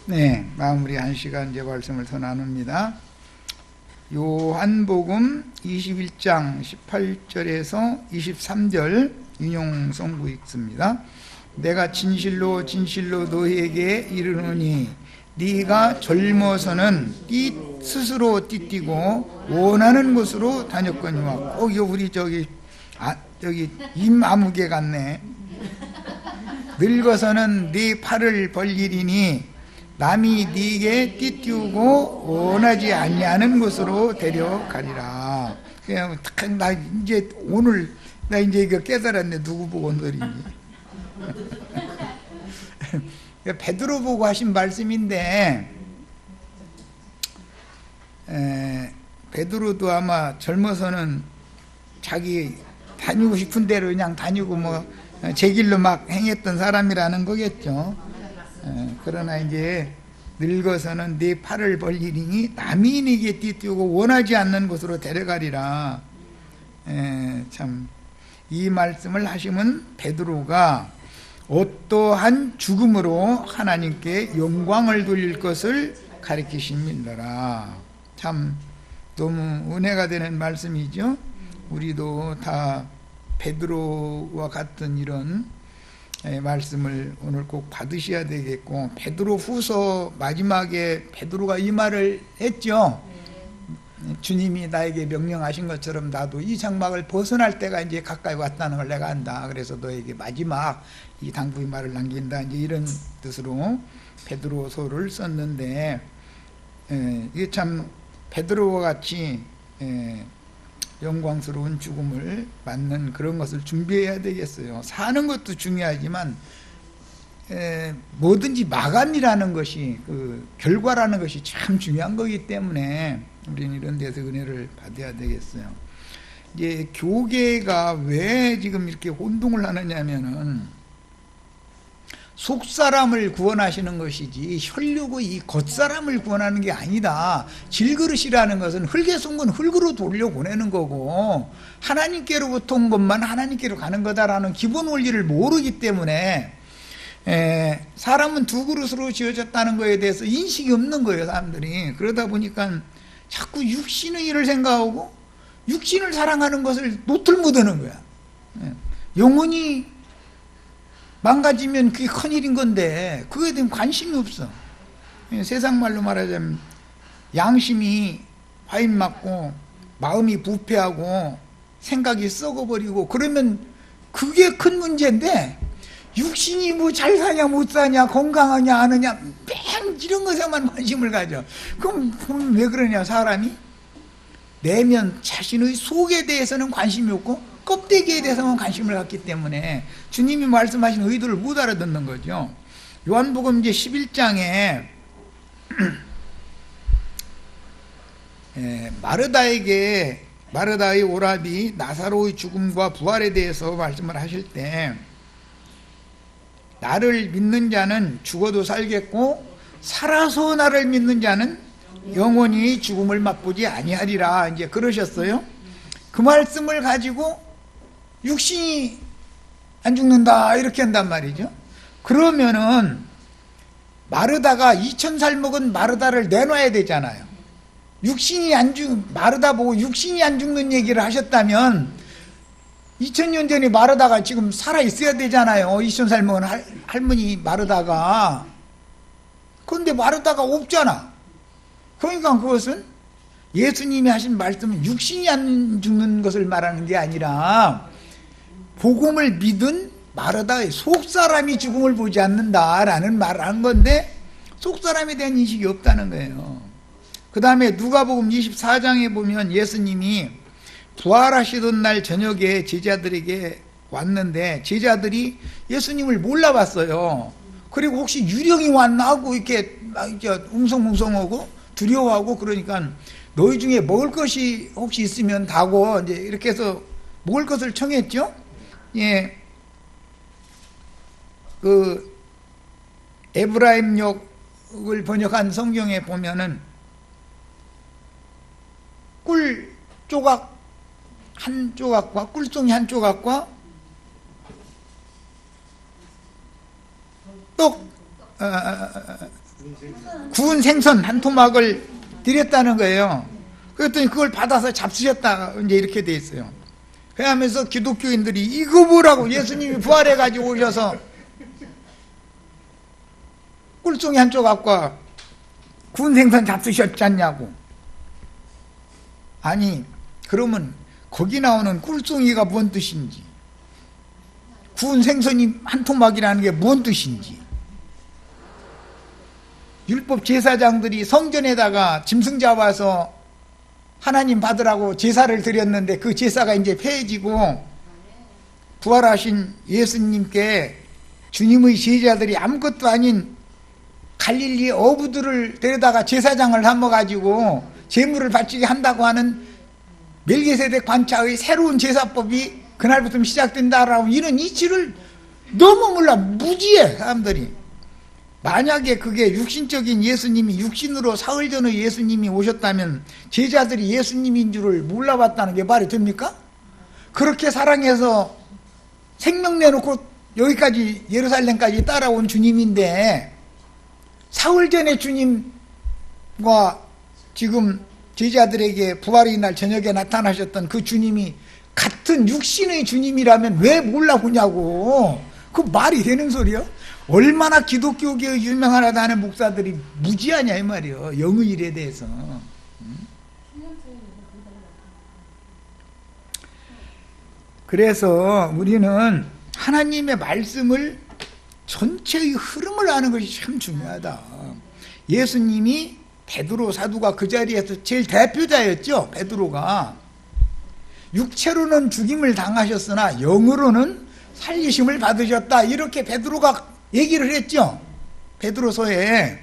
네, 마무리 1시간 이제 말씀을 더 나눕니다. 요한복음 21장 18절에서 23절 인용 성구 읽습니다. 내가 진실로 진실로 너희에게 이르노니 네가 젊어서는 스스로 띠띠고 원하는 곳으로 다녔거니와. 우리 저기 임아무개 같네. 늙어서는 네 팔을 벌리리니 남이 네게 띠띠우고 원하지 아니하는 곳으로 데려가리라. 그냥 나 이제 오늘 나 이제 이거 깨달았네. 누구 보고 온 소리인지. 베드로 보고 하신 말씀인데, 베드로도 아마 젊어서는 자기 다니고 싶은 대로 그냥 다니고 제 길로 막 행했던 사람이라는 거겠죠. 그러나 이제 늙어서는 네 팔을 벌리니 남이 네게 띠띠우고 원하지 않는 곳으로 데려가리라. 참 이 말씀을 하시면 베드로가 어떠한 죽음으로 하나님께 영광을 돌릴 것을 가리키십니다라. 참 너무 은혜가 되는 말씀이죠. 우리도 다 베드로와 같은 이런 말씀을 오늘 꼭 받으셔야 되겠고, 베드로 후서 마지막에 베드로가 이 말을 했죠. 주님이 나에게 명령하신 것처럼 나도 이 장막을 벗어날 때가 이제 가까이 왔다는 걸 내가 안다. 그래서 너에게 마지막 이 당부의 말을 남긴다. 이제 이런 뜻으로 베드로서를 썼는데, 이게 참 베드로와 같이 영광스러운 죽음을 맞는 그런 것을 준비해야 되겠어요. 사는 것도 중요하지만 뭐든지 마감이라는 것이, 그 결과라는 것이 참 중요한 거기 때문에 우리는 이런 데서 은혜를 받아야 되겠어요. 이제 교계가 왜 지금 이렇게 혼동을 하느냐면은 속사람을 구원하시는 것이지 혈육의 이 겉사람을 구원하는 게 아니다. 질그릇이라는 것은 흙에 숨은 흙으로 돌려보내는 거고, 하나님께로부터 온 것만 하나님께로 가는 거다라는 기본 원리를 모르기 때문에 사람은 두 그릇으로 지어졌다는 거에 대해서 인식이 없는 거예요, 사람들이. 그러다 보니까 자꾸 육신의 일을 생각하고 육신을 사랑하는 것을 노틀 묻는 거야. 영혼이 망가지면 그게 큰일인 건데 그거에 대한 관심이 없어. 세상 말로 말하자면 양심이 화인 맞고 마음이 부패하고 생각이 썩어버리고 그러면 그게 큰 문제인데, 육신이 뭐 잘 사냐 못 사냐 건강하냐 안 하냐 맨 이런 것에만 관심을 가져. 그럼 왜 그러냐? 사람이 내면 자신의 속에 대해서는 관심이 없고 껍데기에 대해서만 관심을 갖기 때문에 주님이 말씀하신 의도를 못 알아듣는 거죠. 요한복음 이제 11장에 마르다의 오라비 나사로의 죽음과 부활에 대해서 말씀을 하실 때, 나를 믿는 자는 죽어도 살겠고 살아서 나를 믿는 자는 영원히 죽음을 맛보지 아니하리라 이제 그러셨어요. 그 말씀을 가지고 육신이 안 죽는다 이렇게 한단 말이죠. 그러면은 마르다가 2000살 먹은 마르다를 내놔야 되잖아요. 마르다 보고 육신이 안 죽는 얘기를 하셨다면 2000년 전에 마르다가 지금 살아 있어야 되잖아요. 2000살 먹은 할머니 마르다가. 그런데 마르다가 없잖아. 그러니까 그것은 예수님이 하신 말씀은 육신이 안 죽는 것을 말하는 게 아니라 복음을 믿은 마르다의 속사람이 죽음을 보지 않는다라는 말을 한 건데, 속사람에 대한 인식이 없다는 거예요. 그 다음에 누가복음 24장에 보면 예수님이 부활하시던 날 저녁에 제자들에게 왔는데 제자들이 예수님을 몰라봤어요. 그리고 혹시 유령이 왔나 하고 이렇게 웅성웅성하고 두려워하고, 그러니까 너희 중에 먹을 것이 혹시 있으면 다고 이제 이렇게 해서 먹을 것을 청했죠. 예, 그 에브라임역을 번역한 성경에 보면은 꿀 조각 한 조각과 꿀송이 한 조각과 떡 구운 생선 한 토막을 드렸다는 거예요. 그랬더니 그걸 받아서 잡수셨다 이제 이렇게 돼 있어요. 그러면서 기독교인들이 이거 뭐라고, 예수님이 부활해 가지고 오셔서 꿀송이 한쪽 갖고 구운 생선 잡수셨지 않냐고. 아니 그러면 거기 나오는 꿀송이가 뭔 뜻인지, 구운 생선이 한 토막이라는 게 뭔 뜻인지, 율법 제사장들이 성전에다가 짐승 잡아서 하나님 받으라고 제사를 드렸는데 그 제사가 이제 폐해지고 부활하신 예수님께 주님의 제자들이 아무것도 아닌 갈릴리 어부들을 데려다가 제사장을 삼아가지고 제물을 바치게 한다고 하는 멜기세덱 반차의 새로운 제사법이 그날부터 시작된다라고 이런 이치를 너무 몰라. 무지해 사람들이. 만약에 그게 육신적인 예수님이, 육신으로 사흘 전에 예수님이 오셨다면 제자들이 예수님인 줄을 몰라봤다는 게 말이 됩니까? 그렇게 사랑해서 생명 내놓고 여기까지 예루살렘까지 따라온 주님인데 사흘 전에 주님과 지금 제자들에게 부활의 날 저녁에 나타나셨던 그 주님이 같은 육신의 주님이라면 왜 몰라보냐고. 그 말이 되는 소리요? 얼마나 기독교계의 유명하다는 목사들이 무지하냐 이 말이요, 영의 일에 대해서. 그래서 우리는 하나님의 말씀을 전체의 흐름을 아는 것이 참 중요하다. 예수님이 베드로 사도가 그 자리에서 제일 대표자였죠. 베드로가 육체로는 죽임을 당하셨으나 영으로는 살리심을 받으셨다, 이렇게 베드로가 얘기를 했죠, 베드로서에.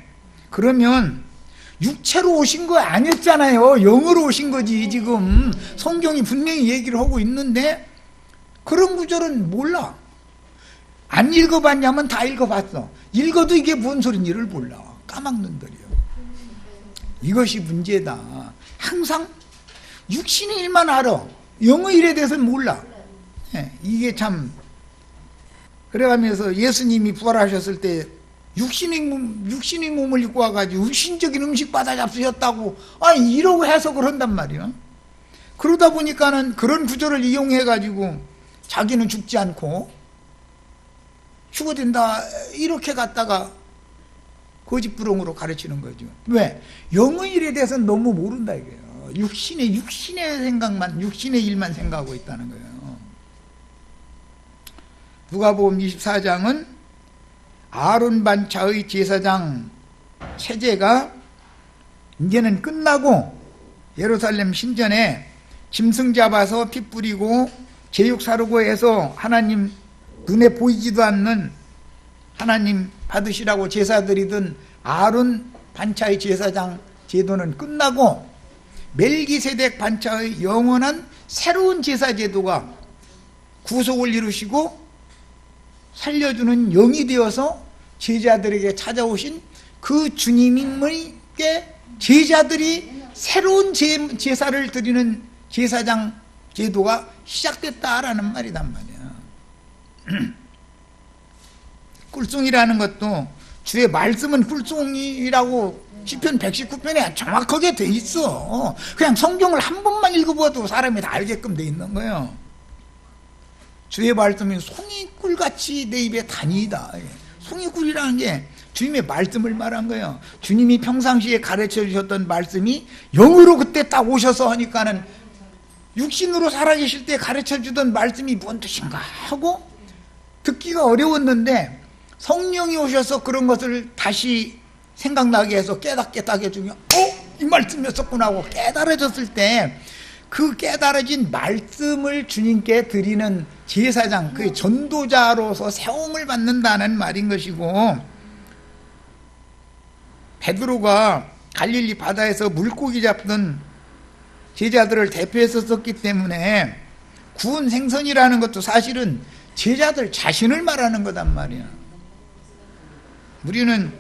그러면 육체로 오신 거 아니었잖아요. 영으로 오신 거지. 지금 성경이 분명히 얘기를 하고 있는데 그런 구절은 몰라. 안 읽어봤냐면 다 읽어봤어. 읽어도 이게 뭔 소린지를 몰라. 까막눈들이요. 이것이 문제다. 항상 육신의 일만 알아. 영의 일에 대해서는 몰라. 이게 참. 그래가면서 예수님이 부활하셨을 때 육신의 몸을 입고 와가지고 육신적인 음식 받아 잡수셨다고 이러고 해석을 한단 말이야. 그러다 보니까는 그런 구절을 이용해가지고 자기는 죽지 않고 휴거된다 이렇게 갖다가 거짓부렁으로 가르치는 거죠. 왜? 영의 일에 대해서는 너무 모른다 이거예요. 육신의 생각만, 육신의 일만 생각하고 있다는 거예요. 누가복음 24장은 아론 반차의 제사장 체제가 이제는 끝나고 예루살렘 신전에 짐승 잡아서 피 뿌리고 제육 사르고 해서 하나님 눈에 보이지도 않는 하나님 받으시라고 제사 드리던 아론 반차의 제사장 제도는 끝나고 멜기세덱 반차의 영원한 새로운 제사 제도가 구속을 이루시고 살려주는 영이 되어서 제자들에게 찾아오신 그 주님에게 제자들이 새로운 제사를 드리는 제사장 제도가 시작됐다라는 말이란 말이야. 꿀송이라는 것도 주의 말씀은 꿀송이라고 시편 119편에 정확하게 돼 있어. 그냥 성경을 한 번만 읽어봐도 사람이 다 알게끔 돼 있는 거예요. 주의 말씀이 송이꿀같이 내 입에 다니다. 송이꿀이라는 게 주님의 말씀을 말한 거예요. 주님이 평상시에 가르쳐 주셨던 말씀이 영으로 그때 딱 오셔서 하니까는 육신으로 살아계실 때 가르쳐 주던 말씀이 뭔 뜻인가 하고 듣기가 어려웠는데 성령이 오셔서 그런 것을 다시 생각나게 해서 깨닫게 해주면 이 말씀이었었구나 하고 깨달아졌을 때 그 깨달아진 말씀을 주님께 드리는 제사장, 그 전도자로서 세움을 받는다는 말인 것이고, 베드로가 갈릴리 바다에서 물고기 잡던 제자들을 대표했었기 때문에 구운 생선이라는 것도 사실은 제자들 자신을 말하는 거단 말이야. 우리는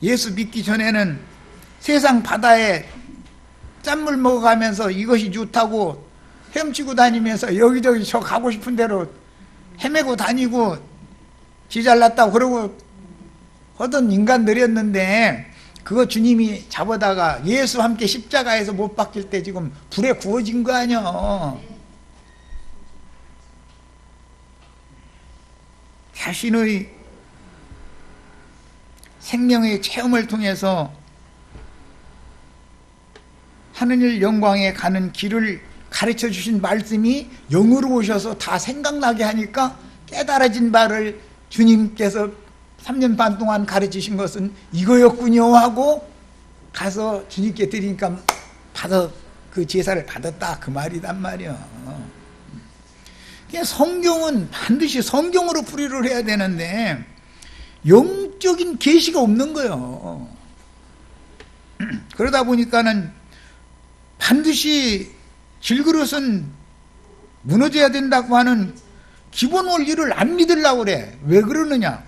예수 믿기 전에는 세상 바다에 짠물 먹어가면서 이것이 좋다고 헤엄치고 다니면서 여기저기 저 가고 싶은 대로 헤매고 다니고 지 잘났다고 그러고 하던 인간들이었는데 그거 주님이 잡아다가 예수 함께 십자가에서 못 박힐 때 지금 불에 구워진 거 아니야. 자신의 생명의 체험을 통해서 하느님 영광에 가는 길을 가르쳐 주신 말씀이 영으로 오셔서 다 생각나게 하니까 깨달아진 바를 주님께서 3년 반 동안 가르치신 것은 이거였군요 하고 가서 주님께 드리니까 그 제사를 받았다 그 말이단 말이야. 성경은 반드시 성경으로 풀이를 해야 되는데 영적인 계시가 없는 거예요. 그러다 보니까는 반드시 질그릇은 무너져야 된다고 하는 기본 원리를 안 믿으려고 그래. 왜 그러느냐?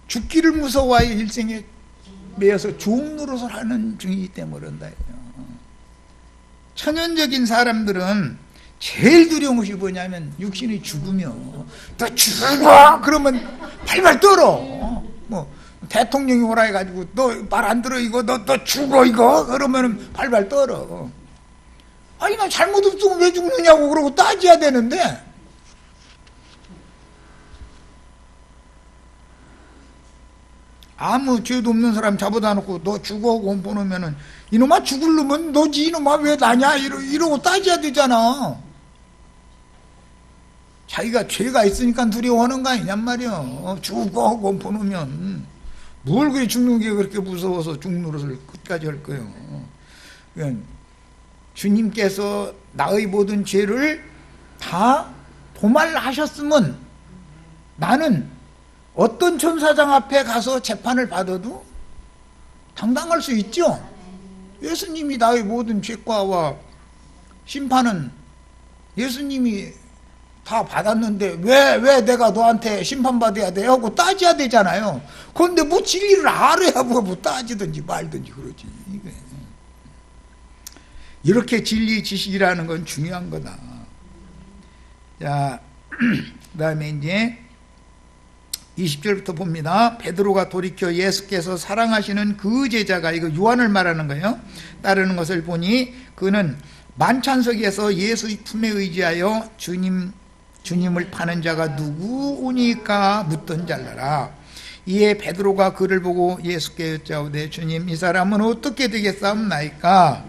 죽기를 무서워하여 일생에 매여서 종 노릇을 하는 중이기 때문에 그런다. 천연적인 사람들은 제일 두려운 것이 뭐냐면 육신이 죽으면 너 죽어! 그러면 발발 떨어. 뭐 대통령이 오라 해가지고 너 말 안 들어 이거 너 죽어 이거 그러면은 발발 떨어. 아니 나 잘못 없으면 왜 죽느냐고 그러고 따져야 되는데 아무 죄도 없는 사람 잡아다 놓고 너 죽어 하고 보내면은 이놈아 죽을 놈은 너지 이놈아 왜 나냐 이러고 따져야 되잖아. 자기가 죄가 있으니까 두려워하는 거 아니냔 말이야. 죽어 하고 보내면 뭘 그래 죽는 게 그렇게 무서워서 죽는 노릇을 끝까지 할 거예요. 그러니까 주님께서 나의 모든 죄를 다 도말하셨으면 나는 어떤 천사장 앞에 가서 재판을 받아도 당당할 수 있죠. 예수님이 나의 모든 죄과와 심판은 예수님이 다 받았는데 왜 내가 너한테 심판받아야 돼? 하고 따져야 되잖아요. 그런데 뭐 진리를 알아야 뭐 따지든지 말든지 그러지. 이렇게 진리 지식이라는 건 중요한 거다. 자, 그 다음에 이제 20절부터 봅니다. 베드로가 돌이켜 예수께서 사랑하시는 그 제자가, 이거 요한을 말하는 거예요, 따르는 것을 보니 그는 만찬석에서 예수의 품에 의지하여 주님을 파는 자가 누구오니까 묻던 잘라라. 이에 베드로가 그를 보고 예수께 여짜오되 주님, 이 사람은 어떻게 되겠사옵나이까?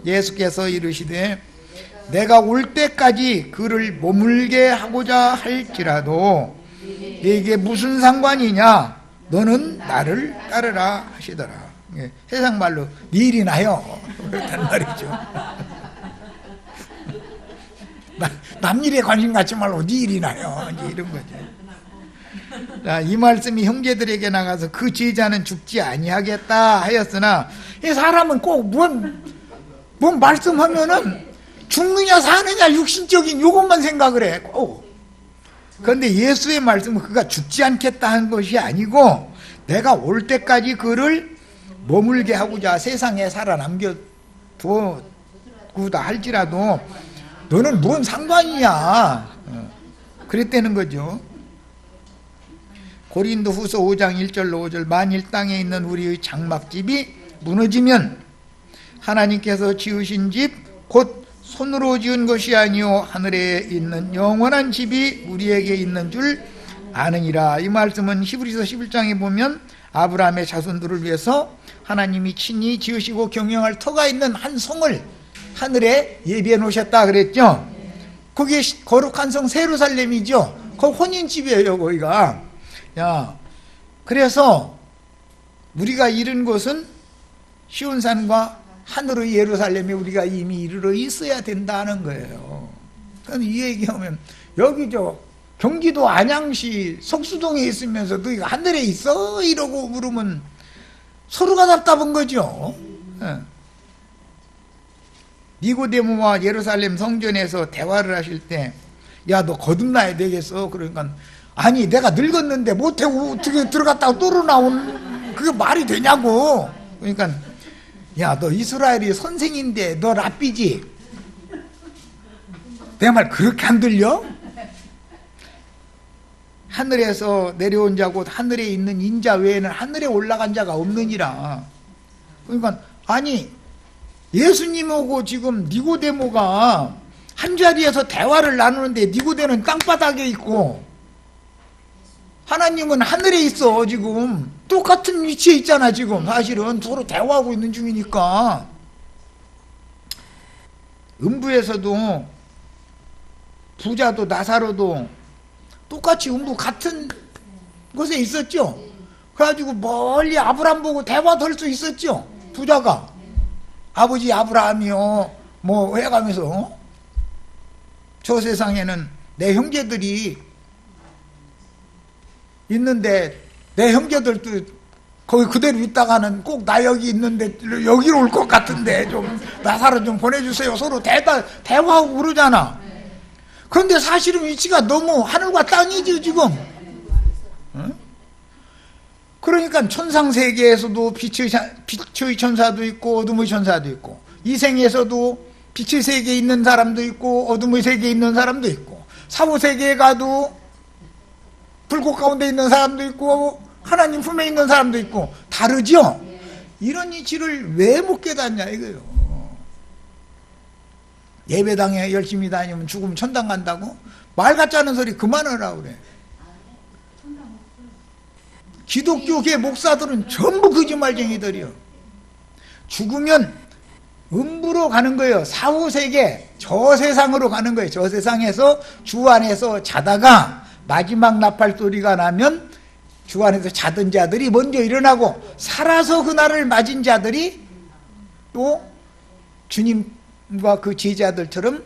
예수께서 이르시되 내가 올 때까지 그를 머물게 하고자 할지라도 이게 무슨 상관이냐? 너는 나를 따르라 하시더라. 세상 말로 네 일이 나요 그렇단 말이죠. 남 일에 관심 갖지 말고 네 일이 나요 이제 이런 거죠. 자, 이 말씀이 형제들에게 나가서 그 제자는 죽지 아니하겠다 하였으나 이 사람은 꼭 뭔 말씀하면은 죽느냐 사느냐 육신적인 요것만 생각을 해. 그런데 예수의 말씀은 그가 죽지 않겠다 한 것이 아니고 내가 올 때까지 그를 머물게 하고자 세상에 살아남겨 두고다 할지라도 너는 뭔 상관이냐 그랬다는 거죠. 고린도 후서 5장 1절로 5절 만일 땅에 있는 우리의 장막집이 무너지면 하나님께서 지으신 집 곧 손으로 지은 것이 아니요 하늘에 있는 영원한 집이 우리에게 있는 줄 아느니라. 이 말씀은 히브리서 11장에 보면 아브라함의 자손들을 위해서 하나님이 친히 지으시고 경영할 터가 있는 한 성을 하늘에 예비해 놓으셨다 그랬죠. 그게 거룩한 성 세루살렘이죠. 그 혼인집이에요 거기가. 그래서 우리가 이른 곳은 시온산과 하늘의 예루살렘에 우리가 이미 이르러 있어야 된다는 거예요. 이 얘기하면 여기 경기도 안양시 석수동에 있으면서 너희가 하늘에 있어? 이러고 물으면 서로가 답답한 거죠. 니고데모와 예루살렘 성전에서 대화를 하실 때 야, 너 거듭나야 되겠어. 그러니까 아니 내가 늙었는데 못해 어떻게 들어갔다가 또로 나온 그게 말이 되냐고. 그러니까 야, 너 이스라엘이 선생인데 너 랍비지? 내 말 그렇게 안 들려? 하늘에서 내려온 자고 하늘에 있는 인자 외에는 하늘에 올라간 자가 없느니라. 그러니까 아니 예수님하고 지금 니고데모가 한 자리에서 대화를 나누는데 니고데는 땅바닥에 있고 하나님은 하늘에 있어. 지금 똑같은 위치에 있잖아. 지금 사실은 서로 대화하고 있는 중이니까. 음부에서도 부자도 나사로도 똑같이 음부 같은 곳에 있었죠. 그래가지고 멀리 아브라함 보고 대화도 할 수 있었죠. 부자가 아버지 아브라함이요 뭐 해가면서 저 세상에는 내 형제들이 있는데 내 형제들도 거기 그대로 있다가는 꼭 나 여기 있는데 여기로 올 것 같은데 좀 나사로 좀 보내주세요. 서로 대화하고 그러잖아. 그런데 사실은 위치가 너무 하늘과 땅이지 지금. 응? 그러니까 천상세계에서도 빛의 천사도 있고 어둠의 천사도 있고 이 생에서도 빛의 세계에 있는 사람도 있고 어둠의 세계에 있는 사람도 있고 사후세계에 가도 불꽃 가운데 있는 사람도 있고 하나님 품에 있는 사람도 있고 다르죠? 이런 이치를 왜 못 깨닫냐 이거예요. 예배당에 열심히 다니면 죽으면 천당 간다고? 말 같지 않은 소리 그만하라고 그래. 기독교계 목사들은 전부 거짓말쟁이들이요. 죽으면 음부로 가는 거예요. 사후세계 저세상으로 가는 거예요. 저세상에서 주 안에서 자다가 마지막 나팔 소리가 나면 주 안에서 자던 자들이 먼저 일어나고 살아서 그날을 맞은 자들이 또 주님과 그 제자들처럼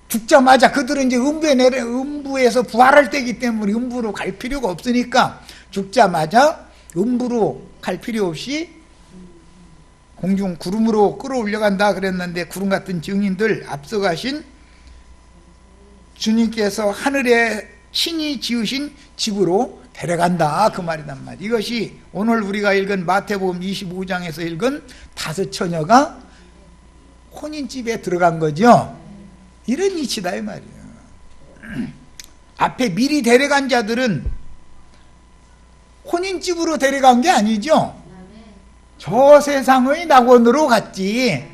죽자마자 그들은 이제 음부에서 부활할 때이기 때문에 음부로 갈 필요가 없으니까 죽자마자 음부로 갈 필요 없이 공중 구름으로 끌어올려간다 그랬는데 구름 같은 증인들 앞서가신 주님께서 하늘에 신이 지으신 집으로 데려간다 그 말이란 말이야. 이것이 오늘 우리가 읽은 마태복음 25장에서 읽은 5 처녀가 혼인집에 들어간 거죠. 이런 이치다 이 말이야. 앞에 미리 데려간 자들은 혼인집으로 데려간 게 아니죠. 저 세상의 낙원으로 갔지.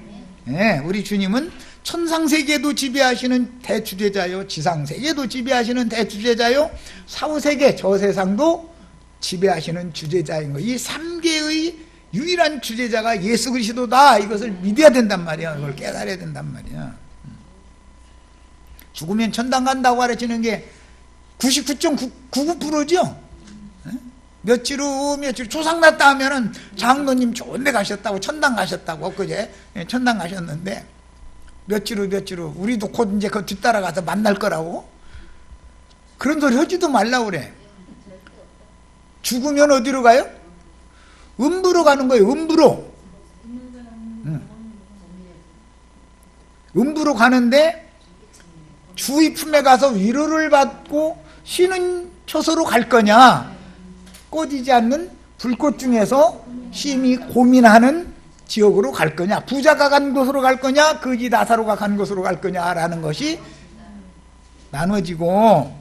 네, 우리 주님은 천상세계도 지배하시는 대주제자요, 지상세계도 지배하시는 대주제자요, 사후세계 저세상도 지배하시는 주제자인 거예요. 이 3개의 유일한 주제자가 예수 그리스도다. 이것을 믿어야 된단 말이야. 이걸 깨달아야 된단 말이야. 죽으면 천당 간다고 가르치는 게 99.99%죠. 며칠 조상났다 하면은 장로님 좋은 데 가셨다고 천당 가셨다고 엊그제 천당 가셨는데 며칠 후 우리도 곧 이제 그 뒤따라가서 만날 거라고 그런 소리 하지도 말라고 그래. 죽으면 어디로 가요? 음부로 가는 거예요. 음부로. 음부로 가는데 주의 품에 가서 위로를 받고 쉬는 처소로 갈 거냐, 꺼지지 않는 불꽃 중에서 심히 고민하는 지역으로 갈 거냐, 부자가 간 곳으로 갈 거냐, 거지 나사로가 간 곳으로 갈 거냐라는 것이 나눠지고,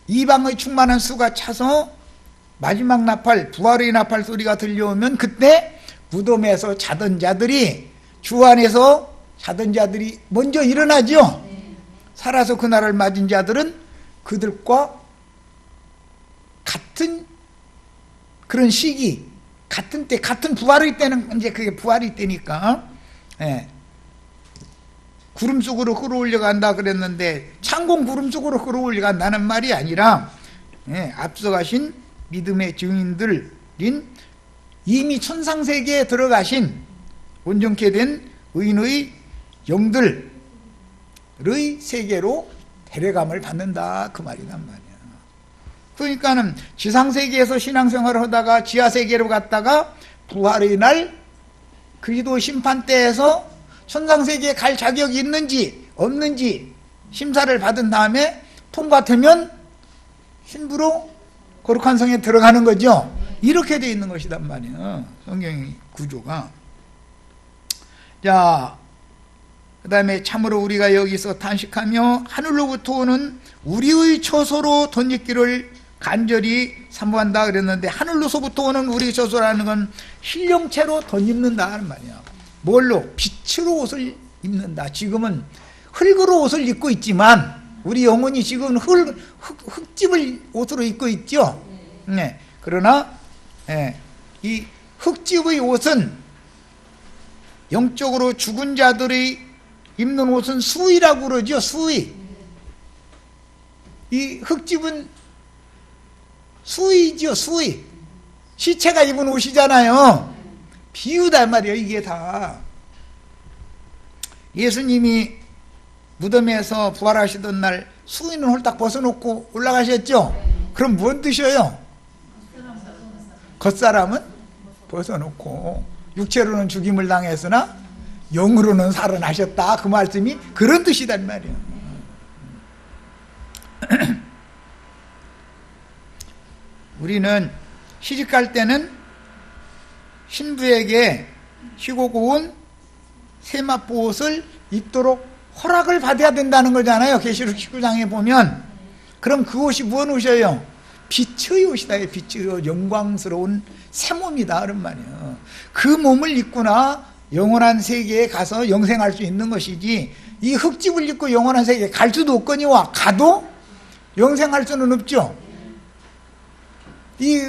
이방의 충만한 수가 차서 마지막 나팔, 부활의 나팔 소리가 들려오면 그때 무덤에서 자던 자들이, 주 안에서 자던 자들이 먼저 일어나죠. 살아서 그날을 맞은 자들은 그들과 같은 그런 시기, 같은 때, 같은 부활의 때는 이제 그게 부활의 때니까, 예. 구름 속으로 끌어올려 간다 그랬는데 창공 구름 속으로 끌어올려 간다는 말이 아니라, 예, 앞서가신 믿음의 증인들인 이미 천상세계에 들어가신 온전케 된 의인의 영들의 세계로 데려감을 받는다 그 말이란 말이야. 그러니까는 지상세계에서 신앙생활을 하다가 지하세계로 갔다가 부활의 날 그리스도 심판대에서 천상세계에 갈 자격이 있는지 없는지 심사를 받은 다음에 통과되면 신부로 거룩한 성에 들어가는 거죠. 이렇게 돼 있는 것이란 말이에요, 성경의 구조가. 자, 그 다음에 참으로 우리가 여기서 탄식하며 하늘로부터 오는 우리의 처소로 덧입기를 간절히 사모한다 그랬는데, 하늘로서부터 오는 우리 저소라는 건 신령체로 덧입는다 하는 말이야. 뭘로? 빛으로 옷을 입는다. 지금은 흙으로 옷을 입고 있지만 우리 영혼이 지금 흙집을 옷으로 입고 있죠. 네. 그러나 이 흙집의 옷은, 영적으로 죽은 자들이 입는 옷은 수의라고 그러죠. 수의. 이 흙집은 수의죠. 수의. 시체가 입은 옷이잖아요. 비유다 말이에요. 이게 다. 예수님이 무덤에서 부활하시던 날 수의는 홀딱 벗어놓고 올라가셨죠. 그럼 뭔 뜻이에요? 겉사람은 벗어놓고 육체로는 죽임을 당했으나 영으로는 살아나셨다. 그 말씀이 그런 뜻이란 말이에요. 우리는 시집갈 때는 신부에게 희고 고운 세마포 옷을 입도록 허락을 받아야 된다는 거잖아요. 계시록 19장에 보면. 그럼 그 옷이 무슨 옷이에요? 빛의 옷이다. 빛의 영광스러운 새 몸이다 그런 말이에요. 그 몸을 입구나 영원한 세계에 가서 영생할 수 있는 것이지, 이 흙집을 입고 영원한 세계에 갈 수도 없거니와 가도 영생할 수는 없죠. 이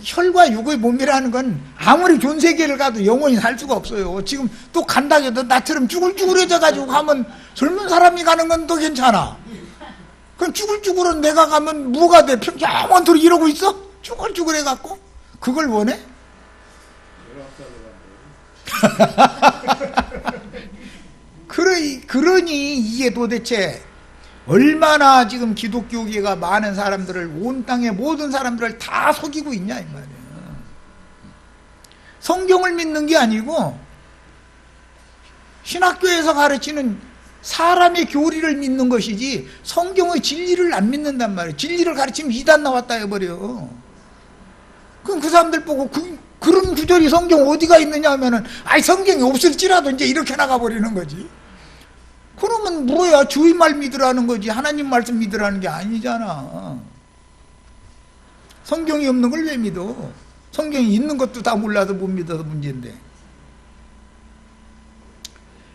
혈과 육의 몸이라는 건 아무리 좋은 세계를 가도 영원히 살 수가 없어요. 지금 또 간다 해도 나처럼 쭈글쭈글해져 가지고 가면, 젊은 사람이 가는 건 또 괜찮아. 그럼 쭈글쭈글은 내가 가면 뭐가 돼? 영원토록 이러고 있어? 쭈글쭈글해 갖고 그걸 원해? 그러니 이게 도대체 얼마나 지금 기독교계가 많은 사람들을, 온 땅의 모든 사람들을 다 속이고 있냐 이 말이에요. 성경을 믿는 게 아니고 신학교에서 가르치는 사람의 교리를 믿는 것이지 성경의 진리를 안 믿는단 말이에요. 진리를 가르치면 이단 나왔다 해버려. 그럼 그 사람들 보고 그런 구절이 성경 어디가 있느냐 하면은, 아이 성경이 없을지라도 이제 이렇게 나가버리는 거지. 그러면 뭐야? 주의 말 믿으라는 거지 하나님 말씀 믿으라는 게 아니잖아. 성경이 없는 걸 왜 믿어? 성경이 있는 것도 다 몰라서 못 믿어서 문제인데.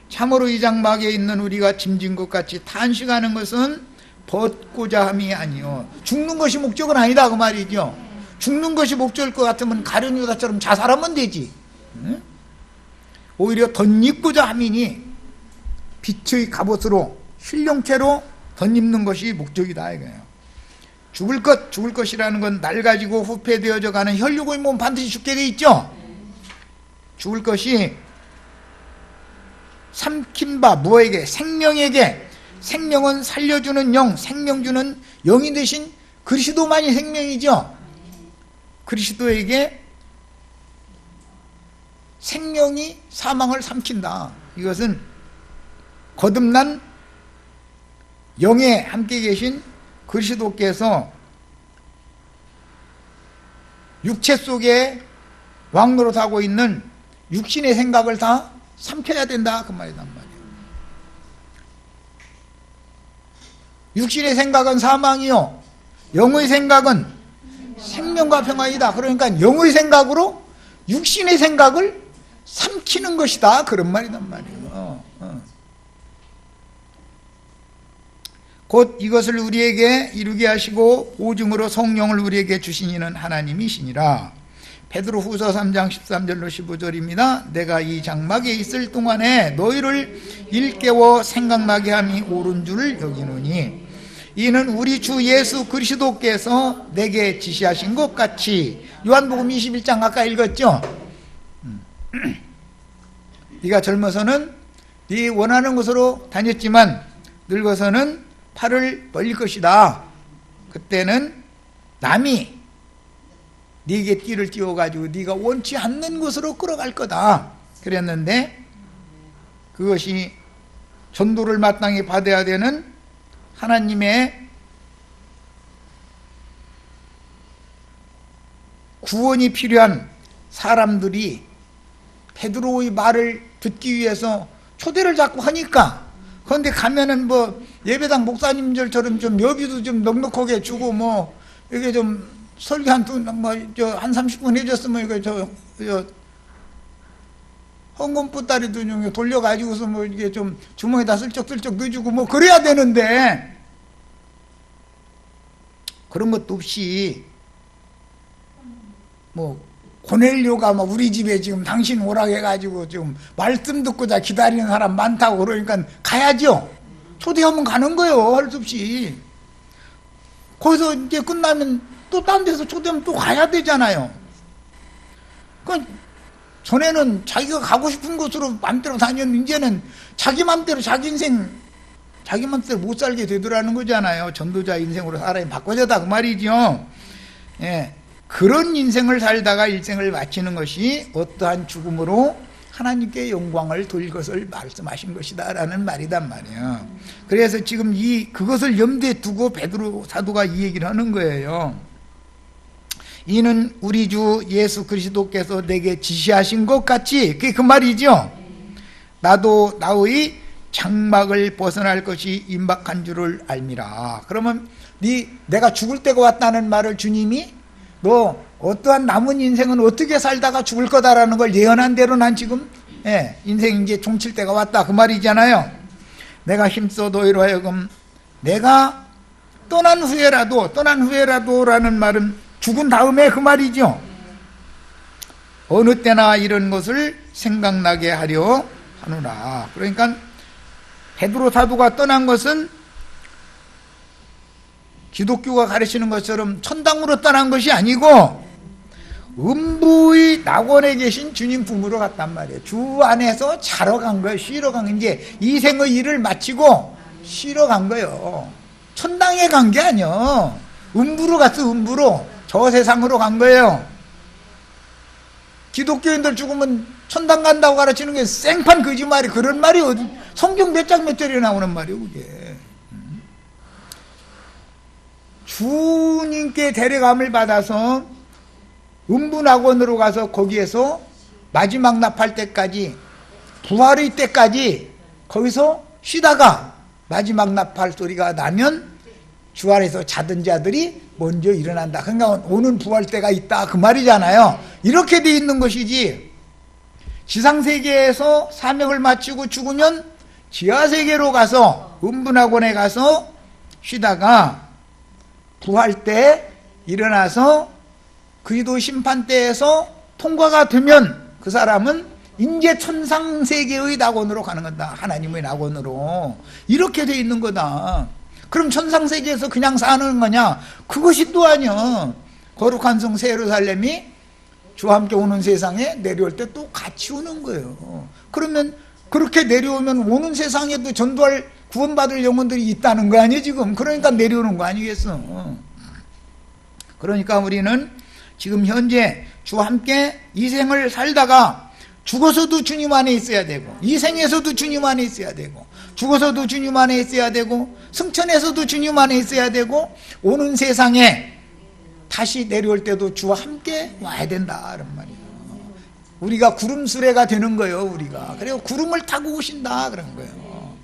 참으로 이 장막에 있는 우리가 짐진 것 같이 탄식하는 것은 벗고자 함이 아니요, 죽는 것이 목적은 아니다 그 말이죠. 죽는 것이 목적일 것 같으면 가룟 유다처럼 자살하면 되지. 응? 오히려 덧입고자 함이니 빛의 갑옷으로 신령체로 덧입는 것이 목적이다 이거예요. 죽을 것이라는 건 낡아지고 후패되어져 가는 혈육의 몸 반드시 죽게 돼 있죠. 죽을 것이 삼킨 바 무에게? 생명에게. 생명은 살려주는 영, 생명 주는 영이 되신 그리스도만이 생명이죠. 그리스도에게 생명이 사망을 삼킨다. 이것은 거듭난 영에 함께 계신 그리스도께서 육체 속에 왕노릇하고 있는 육신의 생각을 다 삼켜야 된다 그 말이란 말이에요. 육신의 생각은 사망이요, 영의 생각은 생명과 평안이다. 그러니까 영의 생각으로 육신의 생각을 삼키는 것이다 그런 말이란 말이에요. 곧 이것을 우리에게 이루게 하시고 오중으로 성령을 우리에게 주신 이는 하나님이시니라. 베드로후서 3장 13절로 15절입니다. 내가 이 장막에 있을 동안에 너희를 일깨워 생각나게 함이 옳은 줄을 여기노니 이는 우리 주 예수 그리스도께서 내게 지시하신 것 같이. 요한복음 21장 아까 읽었죠. 네가 젊어서는 네 원하는 곳으로 다녔지만 늙어서는 팔을 벌릴 것이다. 그때는 남이 네게 띠를 띄워가지고 네가 원치 않는 곳으로 끌어갈 거다 그랬는데, 그것이 전도를 마땅히 받아야 되는 하나님의 구원이 필요한 사람들이 베드로의 말을 듣기 위해서 초대를 자꾸 하니까, 그런데 가면은 뭐 예배당 목사님들처럼 좀 여비도 좀 넉넉하게 주고 뭐 이게 좀 설교 한 30분 해줬으면 이거 헌금 뿌다리도 좀 돌려가지고서 뭐 이게 좀 주머니에다 슬쩍슬쩍 넣어주고 뭐 그래야 되는데 그런 것도 없이 뭐 고넬료가 막 우리 집에 지금 당신 오라고 해가지고 지금 말씀 듣고자 기다리는 사람 많다고 그러니까 가야죠. 초대하면 가는 거예요. 할 수 없이. 거기서 이제 끝나면 또 딴 데서 초대하면 또 가야 되잖아요. 그러니까 전에는 자기가 가고 싶은 곳으로 맘대로 다녔는데 이제는 자기 맘대로 자기 인생 자기 맘대로 못 살게 되더라는 거잖아요. 전도자 인생으로 사람이 바꿔졌다 그 말이죠. 예, 그런 인생을 살다가 일생을 마치는 것이 어떠한 죽음으로 하나님께 영광을 돌릴 것을 말씀하신 것이다 라는 말이단 말이에요. 그래서 지금 그것을 염두에 두고 베드로 사도가 이 얘기를 하는 거예요. 이는 우리 주 예수 그리스도께서 내게 지시하신 것 같이, 그게 그 말이죠. 나도 나의 장막을 벗어날 것이 임박한 줄을 알미라. 그러면 내가 죽을 때가 왔다는 말을 주님이 너 어떠한 남은 인생은 어떻게 살다가 죽을 거다라는 걸 예언한 대로 난 지금 인생 이제 종칠 때가 왔다 그 말이잖아요. 내가 힘써 너희로 하여금 내가 떠난 후에라도라는 말은 죽은 다음에 그 말이죠. 어느 때나 이런 것을 생각나게 하려 하노라. 그러니까 베드로 사도가 떠난 것은 기독교가 가르치는 것처럼 천당으로 떠난 것이 아니고 음부의 낙원에 계신 주님 품으로 갔단 말이에요. 주 안에서 자러 간 거예요. 쉬러 간 거예요. 이제 이 생의 일을 마치고 쉬러 간 거예요. 천당에 간 게 아니에요. 음부로 갔어. 음부로. 저 세상으로 간 거예요. 기독교인들 죽으면 천당 간다고 가르치는 게 생판 거짓말이. 그런 말이 어디 성경 몇 장 몇 절에 나오는 말이에요 그게. 주님께 데려감을 받아서 음부낙원으로 가서 거기에서 마지막 납할 때까지 부활의 때까지 거기서 쉬다가 마지막 납할 소리가 나면 주 안에서 자던 자들이 먼저 일어난다. 그러니까 오는 부활 때가 있다 그 말이잖아요. 이렇게 돼 있는 것이지 지상세계에서 사명을 마치고 죽으면 지하세계로 가서 음부낙원에 가서 쉬다가 부활 때 일어나서 그리스도 심판 때에서 통과가 되면 그 사람은 인제 천상세계의 낙원으로 가는 거다. 하나님의 낙원으로. 이렇게 돼 있는 거다. 그럼 천상세계에서 그냥 사는 거냐? 그것이 또 아니야. 거룩한 성 새 예루살렘이 주와 함께 오는 세상에 내려올 때 또 같이 오는 거예요. 그러면 그렇게 내려오면 오는 세상에도 전도할 구원받을 영혼들이 있다는 거 아니에요 지금. 그러니까 내려오는 거 아니겠어. 그러니까 우리는 지금 현재 주와 함께 이 생을 살다가 죽어서도 주님 안에 있어야 되고 이 생에서도 주님 안에 있어야 되고 죽어서도 주님 안에 있어야 되고 승천에서도 주님 안에 있어야 되고 오는 세상에 다시 내려올 때도 주와 함께 와야 된다 이런 말이에요. 우리가 구름 수레가 되는 거예요. 우리가 그래서 구름을 타고 오신다 그런 거예요.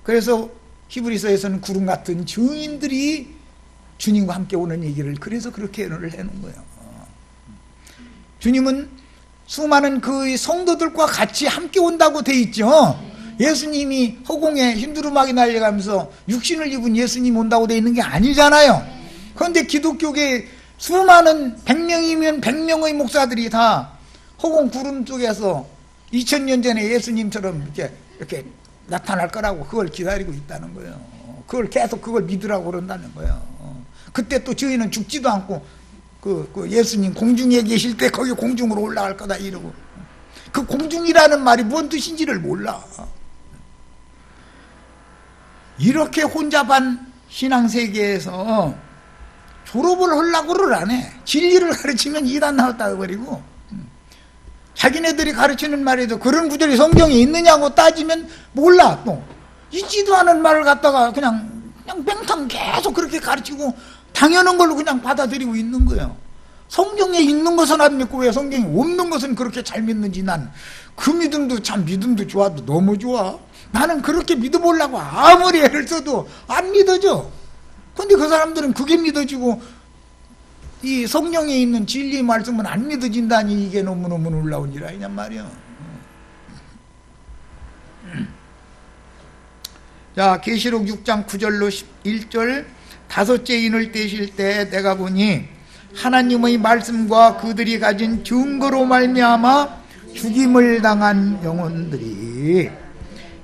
그래서 히브리서에서는 구름 같은 증인들이 주님과 함께 오는 얘기를 그래서 그렇게 예언을 해놓은 거예요. 주님은 수많은 그 성도들과 같이 함께 온다고 돼 있죠. 예수님이 허공에 흰두루마기 날려가면서 육신을 입은 예수님 온다고 돼 있는 게 아니잖아요. 그런데 기독교계 수많은 100명이면 100명의 목사들이 다 허공 구름 속에서 2000년 전에 예수님처럼 이렇게 나타날 거라고 그걸 기다리고 있다는 거예요. 그걸 계속 그걸 믿으라고 그런다는 거예요. 그때 또 저희는 죽지도 않고 그 예수님 공중에 계실 때 거기 공중으로 올라갈 거다 이러고 그 공중이라는 말이 뭔 뜻인지를 몰라. 이렇게 혼잡한 신앙세계에서 졸업을 하려고를 안 해. 진리를 가르치면 이단 나왔다 버리고 자기네들이 가르치는 말에도 그런 구절이 성경에 있느냐고 따지면 몰라. 또 있지도 않은 말을 갖다가 그냥 뺑탕 계속 그렇게 가르치고 당연한 걸로 그냥 받아들이고 있는 거예요. 성경에 있는 것은 안 믿고 왜 성경에 없는 것은 그렇게 잘 믿는지 난 그 믿음도 참 믿음도 좋아도 너무 좋아. 나는 그렇게 믿어보려고 아무리 애를 써도 안 믿어져. 근데 그 사람들은 그게 믿어지고 이 성령에 있는 진리 말씀은 안 믿어진다니 이게 너무너무 놀라운 일 아니냔 말이야. 자, 계시록 6장 9절로 11절 다섯째 인을 떼실 때 내가 보니 하나님의 말씀과 그들이 가진 증거로 말미암아 죽임을 당한 영혼들이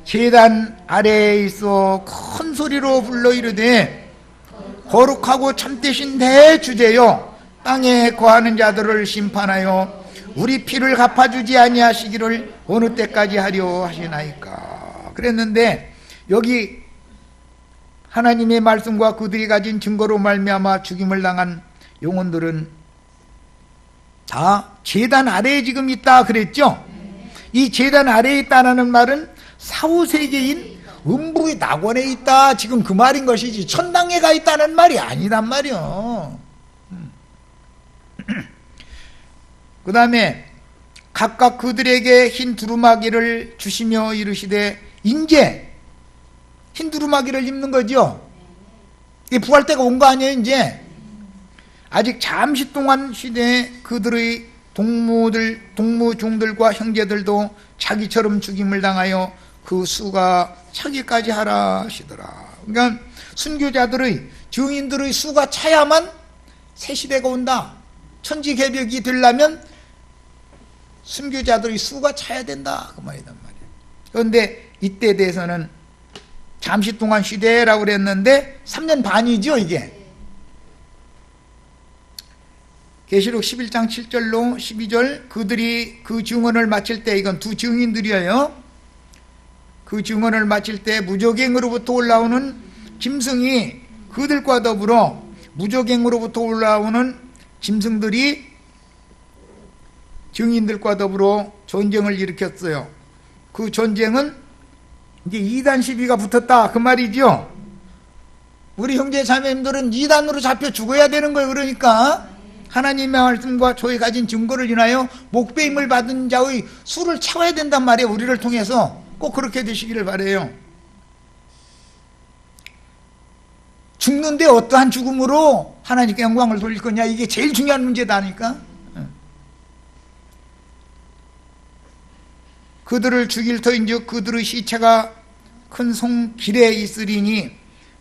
제단 아래에 있어 큰 소리로 불러 이르되 거룩하고 참되신 대주제여 땅에 거하는 자들을 심판하여 우리 피를 갚아주지 아니하시기를 어느 때까지 하려 하시나이까. 그랬는데 여기 하나님의 말씀과 그들이 가진 증거로 말미암아 죽임을 당한 영혼들은 다 제단 아래에 지금 있다 그랬죠. 이 제단 아래에 있다는 말은 사후세계인 음부의 낙원에 있다 지금 그 말인 것이지 천당에 가 있다는 말이 아니단 말이요. 그 다음에 각각 그들에게 흰 두루마기를 주시며 이르시되 인제 흰 두루마기를 입는 거죠. 이 부활 때가 온 거 아니에요. 이제 아직 잠시 동안 시대에 그들의 동무종들과 형제들도 자기처럼 죽임을 당하여 그 수가 차기까지 하라 하시더라. 그러니까 순교자들의 증인들의 수가 차야만 새 시대가 온다. 천지개벽이 되려면 순교자들의 수가 차야 된다 그 말이란 말이에요. 그런데 이때 대해서는 잠시 동안 시대라고 그랬는데 3년 반이죠 이게. 계시록 11장 7절로 12절 그들이 그 증언을 마칠 때 이건 두 증인들이에요. 그 증언을 마칠 때 무저갱으로부터 올라오는 짐승이 그들과 더불어 무저갱으로부터 올라오는 짐승들이 증인들과 더불어 전쟁을 일으켰어요. 그 전쟁은 이제 2단 시비가 붙었다 그 말이죠. 우리 형제 자매님들은 2단으로 잡혀 죽어야 되는 거예요. 그러니까 하나님의 말씀과 저희 가진 증거를 인하여 목배임을 받은 자의 수를 채워야 된단 말이에요. 우리를 통해서 꼭 그렇게 되시기를 바라요. 죽는데 어떠한 죽음으로 하나님께 영광을 돌릴 거냐 이게 제일 중요한 문제다니까. 그들을 죽일 터인즉 그들의 시체가 큰 성 길에 있으리니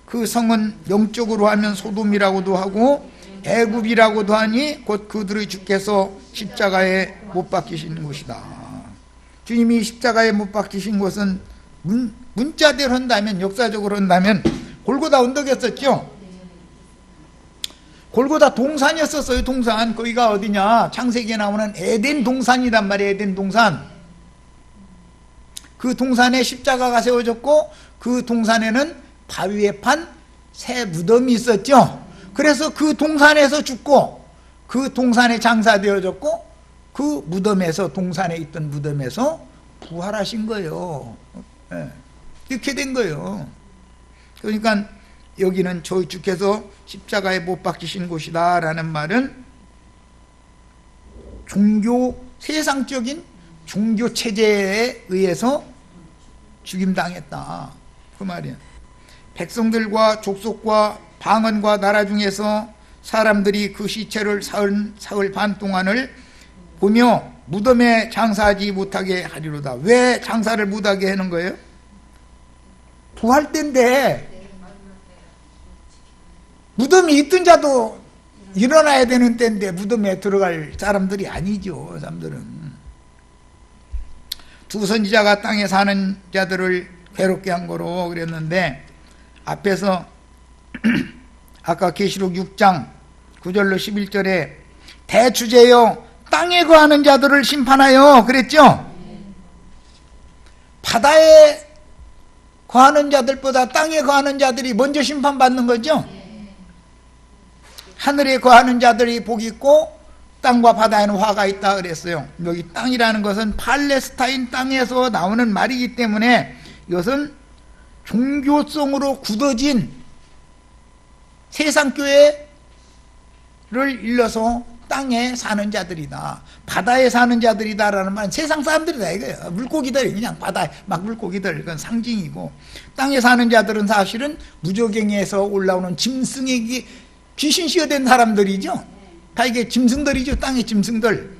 그 성은 영적으로 하면 소돔이라고도 하고 애굽이라고도 하니 곧 그들의 주께서 십자가에 못 박히신 곳이다. 주님이 십자가에 못 박히신 곳은 문자대로 한다면 역사적으로 한다면 골고다 언덕이었었죠. 골고다 동산이었었어요. 동산. 거기가 어디냐 창세기에 나오는 에덴 동산이란 말이에요. 에덴 동산. 그 동산에 십자가가 세워졌고 그 동산에는 바위에 판 새 무덤이 있었죠. 그래서 그 동산에서 죽고 그 동산에 장사되어졌고 그 무덤에서 동산에 있던 무덤에서 부활하신 거예요. 이렇게 된 거예요. 그러니까 여기는 저희 주께서 십자가에 못 박히신 곳이다 라는 말은 세상적인 종교 체제에 의해서 죽임당했다 그 말이야. 백성들과 족속과 방언과 나라 중에서 사람들이 그 시체를 사흘 반 동안을 보며 무덤에 장사하지 못하게 하리로다. 왜 장사를 못하게 하는 거예요? 부활 때인데 무덤이 있던 자도 일어나야 되는 때인데 무덤에 들어갈 사람들이 아니죠. 사람들은 두 선지자가 땅에 사는 자들을 괴롭게 한 거로 그랬는데 앞에서 아까 계시록 6장 9절로 11절에 대주제여 땅에 거하는 자들을 심판하여 그랬죠. 바다에 거하는 자들보다 땅에 거하는 자들이 먼저 심판받는 거죠. 하늘에 거하는 자들이 복이 있고 땅과 바다에는 화가 있다 그랬어요. 여기 땅이라는 것은 팔레스타인 땅에서 나오는 말이기 때문에 이것은 종교성으로 굳어진 세상교회를 일러서 땅에 사는 자들이다, 바다에 사는 자들이다라는 말은 세상 사람들이다 이거예요. 물고기들, 그냥 바다에 막 물고기들, 그건 상징이고, 땅에 사는 자들은 사실은 무저갱에서 올라오는 짐승에게 귀신 씌어된 사람들이죠. 다 이게 짐승들이죠. 땅의 짐승들.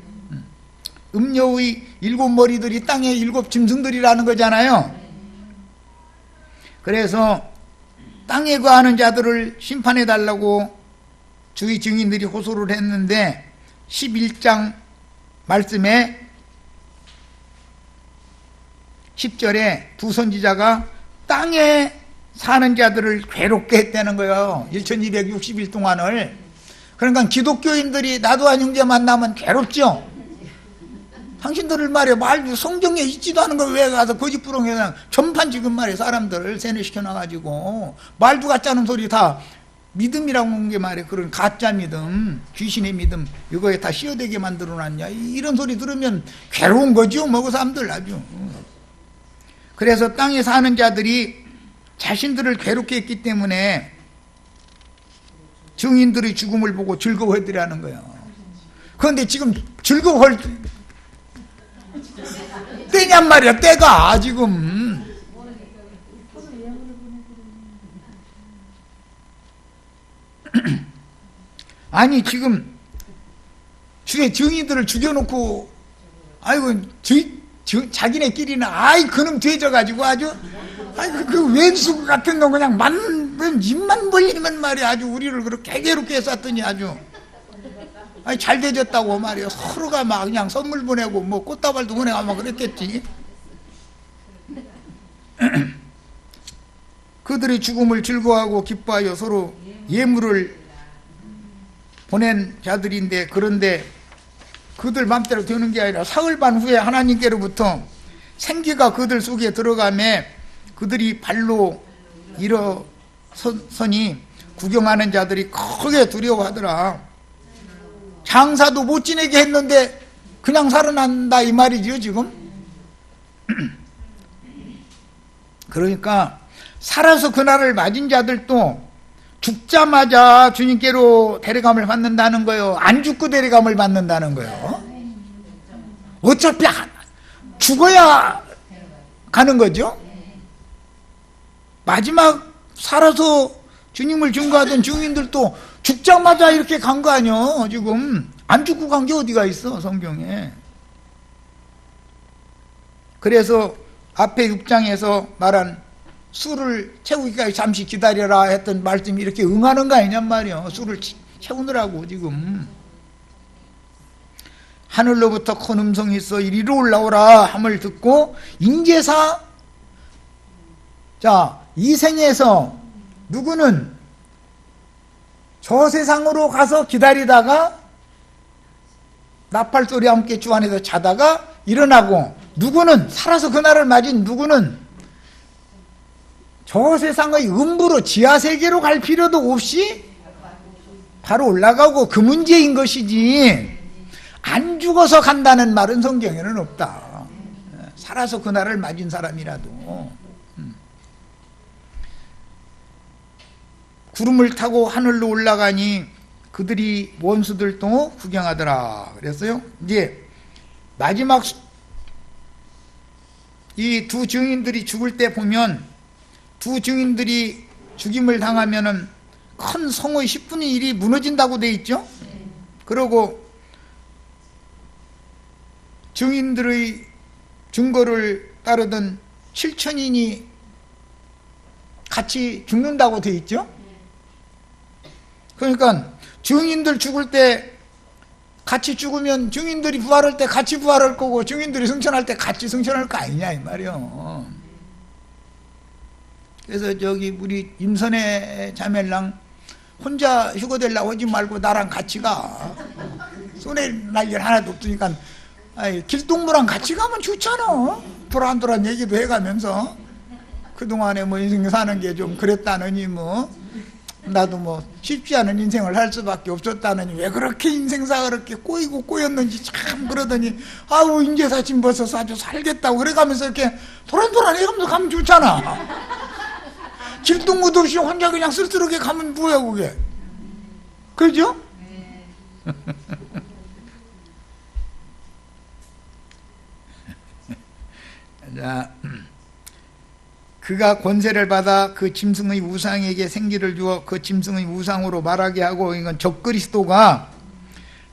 음녀의 7머리들이 땅의 7 짐승들이라는 거잖아요. 그래서 땅에 거하는 자들을 심판해 달라고 주의 증인들이 호소를 했는데, 11장 말씀에 10절에 두 선지자가 땅에 사는 자들을 괴롭게 했다는 거예요. 1260일 동안을. 그러니까 기독교인들이 나도 한 형제 만나면 괴롭죠. 당신들을 말이야, 말도 성경에 있지도 않은 걸 왜 가서 거짓부렁 그냥 전판 지금 말이야 사람들을 세뇌시켜놔가지고 말도 같지 않은 소리 다 믿음이라고 하는 게 말이야, 그런 가짜 믿음, 귀신의 믿음, 이거에 다 씌어대게 만들어놨냐, 이런 소리 들으면 괴로운 거죠, 뭐 그 사람들 아주. 그래서 땅에 사는 자들이 자신들을 괴롭게 했기 때문에 증인들의 죽음을 보고 즐거워하더라는 거예요. 그런데 지금 즐거워할 때냔 말이야, 때가 지금. 아니 지금 주의 증인들을 죽여놓고, 아이고 자기네끼리는 아이 그놈 되져가지고 아주, 아이고 그 왼수 같은 놈 그냥 입만 벌리면 말이야 아주 우리를 그렇게 괴롭게 했었더니 아주, 아니 잘 되졌다고 말이야 서로가 막 그냥 선물 보내고 뭐 꽃다발도 보내고 막 그랬겠지. 그들의 죽음을 즐거워하고 기뻐하여 서로 예물을 보낸 자들인데, 그런데 그들 맘대로 되는 게 아니라 사흘 반 후에 하나님께로부터 생기가 그들 속에 들어가매 그들이 발로 일어서니 구경하는 자들이 크게 두려워하더라. 장사도 못 지내게 했는데 그냥 살아난다 이 말이죠 지금. 그러니까 살아서 그날을 맞은 자들도 죽자마자 주님께로 데려감을 받는다는 거예요. 안 죽고 데려감을 받는다는 거예요. 어차피 죽어야 가는 거죠. 마지막 살아서 주님을 증거하던 증인들도 죽자마자 이렇게 간 거 아니요. 지금 안 죽고 간 게 어디가 있어 성경에. 그래서 앞에 6장에서 말한 술을 채우기까지 잠시 기다려라 했던 말씀이 이렇게 응하는 거 아니냔 말이요. 술을 채우느라고 지금. 하늘로부터 큰 음성이 있어 이리로 올라오라 함을 듣고 인제사, 자 이 생에서 누구는 저 세상으로 가서 기다리다가 나팔 소리와 함께 주 안에서 자다가 일어나고, 누구는 살아서 그날을 맞은 누구는 저 세상의 음부로 지하세계로 갈 필요도 없이 바로 올라가고, 그 문제인 것이지 안 죽어서 간다는 말은 성경에는 없다. 살아서 그날을 맞은 사람이라도 구름을 타고 하늘로 올라가니 그들이 원수들도 구경하더라 그랬어요. 이제 마지막 이 두 증인들이 죽을 때 보면, 두 증인들이 죽임을 당하면은 큰 성의 10분의 1이 무너진다고 돼 있죠. 그리고 증인들의 증거를 따르던 7천인이 같이 죽는다고 돼 있죠. 그러니까 증인들 죽을 때 같이 죽으면 증인들이 부활할 때 같이 부활할 거고, 증인들이 승천할 때 같이 승천할 거 아니냐 이 말이요. 그래서 저기 우리 임선의 자매랑 혼자 휴거되려고 하지 말고 나랑 같이 가. 손에 날 일 하나도 없으니까 길동무랑 같이 가면 좋잖아. 도란도란 얘기도 해가면서 그동안에 뭐 인생 사는 게 좀 그랬다느니 뭐 나도 뭐 쉽지 않은 인생을 할 수밖에 없었다느니 왜 그렇게 인생사가 그렇게 꼬이고 꼬였는지 참 그러더니, 아우 이제 사진 벗어서 아주 살겠다고 그래가면서 이렇게 도란도란 해가면서 가면 좋잖아. 길동무도 없이 혼자 그냥 쓸쓸하게 가면 뭐야 그게, 그죠? 자, 그가 권세를 받아 그 짐승의 우상에게 생기를 주어 그 짐승의 우상으로 말하게 하고, 이건 적그리스도가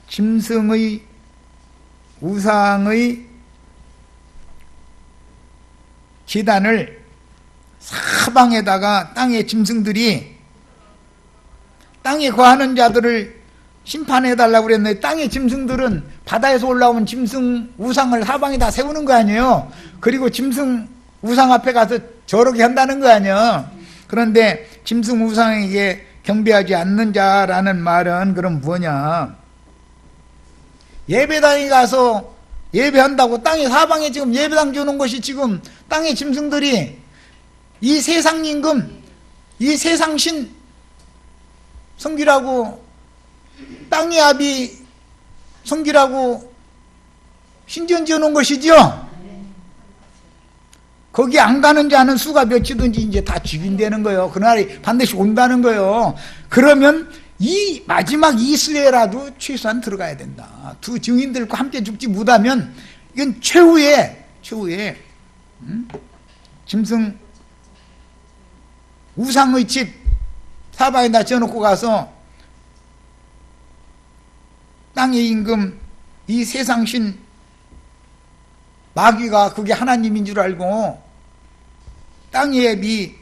짐승의 우상의 제단을 사방에다가 땅의 짐승들이, 땅에 거하는 자들을 심판해달라고 그랬는데, 땅의 짐승들은 바다에서 올라오는 짐승 우상을 사방에다 세우는 거 아니에요. 그리고 짐승 우상 앞에 가서 저렇게 한다는 거 아니에요. 그런데 짐승 우상에게 경배하지 않는 자라는 말은 그럼 뭐냐, 예배당에 가서 예배한다고 땅에 사방에 지금 예배당 주는 것이 지금 땅의 짐승들이 이 세상 임금, 이 세상신 성기라고, 땅의 아비 성기라고 신전 지어놓은 것이죠. 거기 안 가는 자는 수가 몇이든지 이제 다 죽인다는 거예요. 그날이 반드시 온다는 거예요. 그러면 이 마지막 이스라엘라도 최소한 들어가야 된다. 두 증인들과 함께 죽지 못하면 이건 최후의 짐승 우상의 집 사방에다 지어놓고 가서 땅의 임금 이 세상신 마귀가 그게 하나님인 줄 알고 땅의 예비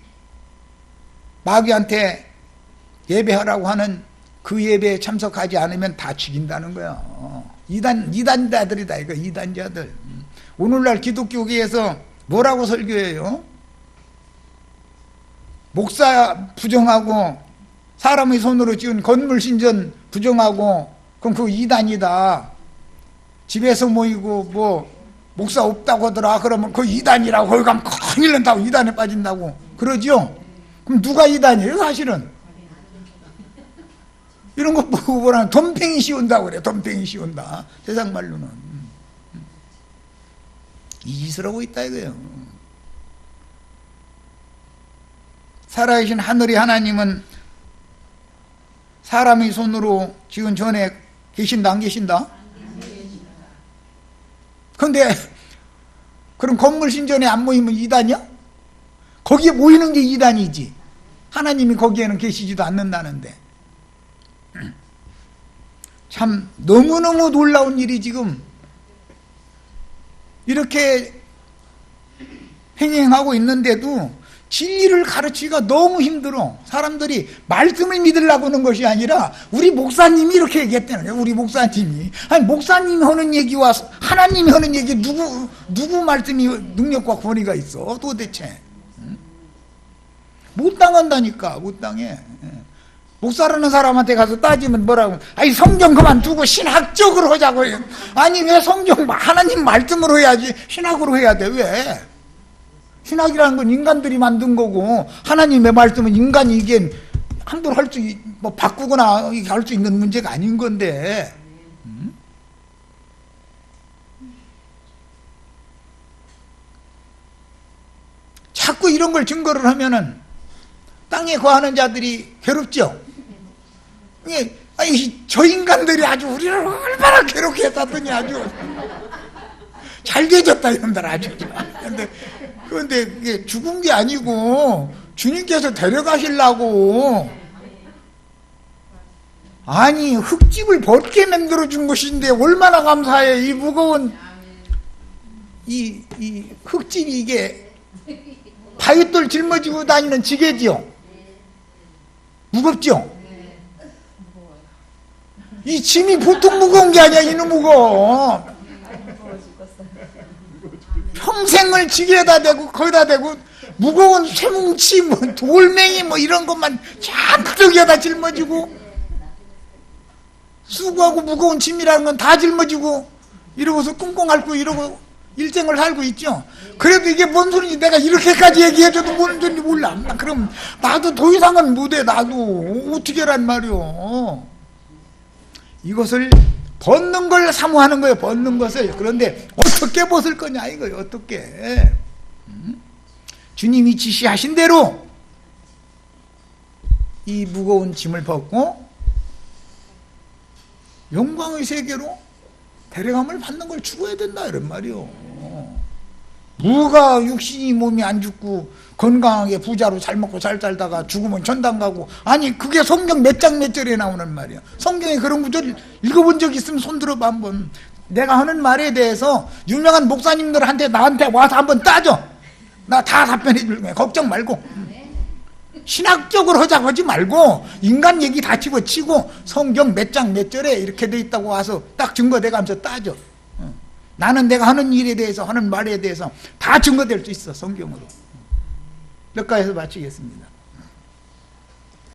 마귀한테 예배하라고 하는 그 예배에 참석하지 않으면 다 죽인다는 거예요. 이단자들이다 이거, 이단자들. 오늘날 기독교계에서 뭐라고 설교해요? 목사 부정하고 사람의 손으로 지은 건물 신전 부정하고, 그럼 그거 이단이다. 집에서 모이고 뭐 목사 없다고 하더라. 그러면 그 이단이라고, 거기 가면 큰일 난다고, 이단에 빠진다고 그러죠. 그럼 누가 이단이에요? 사실은 이런 거 보고 보라면 덤팽이 씌운다고 그래. 덤팽이 씌운다, 세상 말로는. 이 짓을 하고 있다 이거예요. 살아계신 하늘의 하나님은 사람의 손으로 지은 전에 계신다 안 계신다? 그런데 그럼 건물 신전에 안 모이면 이단이야? 거기에 모이는 게 이단이지, 하나님이 거기에는 계시지도 않는다는데. 참 너무너무 놀라운 일이 지금 이렇게 행행하고 있는데도 진리를 가르치기가 너무 힘들어. 사람들이 말씀을 믿으려고 하는 것이 아니라 우리 목사님이 이렇게 얘기했다는 거예요. 우리 목사님이. 아니, 목사님이 하는 얘기와 하나님이 하는 얘기 누구 말씀이 능력과 권위가 있어 도대체? 못 당한다니까. 못 당해. 목사라는 사람한테 가서 따지면 뭐라고, 아니 성경 그만두고 신학적으로 하자고 해요. 아니 왜 성경 하나님 말씀으로 해야지 신학으로 해야 돼? 왜? 신학이라는 건 인간들이 만든 거고, 하나님의 말씀은 인간이 이게 함부로 할 수, 뭐 바꾸거나 할 수 있는 문제가 아닌 건데. 자꾸 이런 걸 증거를 하면은 땅에 거하는 자들이 괴롭죠. 아니 저 인간들이 아주 우리를 얼마나 괴롭게 했다더니 아주 잘 되졌다 이런들 아주. 그런데 이게 죽은 게 아니고 주님께서 데려가시려고, 아니 흙집을 벗게 만들어 준 것인데 얼마나 감사해. 이 무거운 이 흙집이 이게 바위돌 짊어지고 다니는 지게지요. 무겁죠? 이 짐이 보통 무거운 게 아니야. 이는 무거워. 평생을 지게에다 대고 거기다 대고 무거운 쇠뭉치 뭐 돌멩이 뭐 이런 것만 잔뜩 여기다 짊어지고, 수고하고 무거운 짐이라는 건 다 짊어지고 이러고서 꽁꽁 앓고 이러고 일생을 살고 있죠. 그래도 이게 뭔 소리인지 내가 이렇게까지 얘기해줘도 뭔 소리인지 몰라. 그럼 나도 더 이상은 못해. 나도 어떻게 란 말이오. 이것을 벗는 걸 사모하는 거예요. 벗는 것을. 그런데 어떻게 벗을 거냐 이거예요. 어떻게. 주님이 지시하신 대로 이 무거운 짐을 벗고 영광의 세계로 데려감을 받는 걸 추구해야 된다 이런 말이요. 뭐가 육신이 몸이 안 죽고 건강하게 부자로 잘 먹고 잘 살다가 죽으면 천당 가고. 아니 그게 성경 몇 장 몇 절에 나오는 말이야. 성경에 그런 구절 읽어본 적 있으면 손들어봐 한번. 내가 하는 말에 대해서 유명한 목사님들한테 나한테 와서 한번 따져. 나 다 답변해 줄 거야. 걱정 말고. 신학적으로 하자고 하지 말고 인간 얘기 다 집어치고 성경 몇 장 몇 절에 이렇게 돼 있다고 와서 딱 증거돼가면서 따져. 나는 내가 하는 일에 대해서 하는 말에 대해서 다 증거될 수 있어 성경으로. 몇 가지에서 마치겠습니다.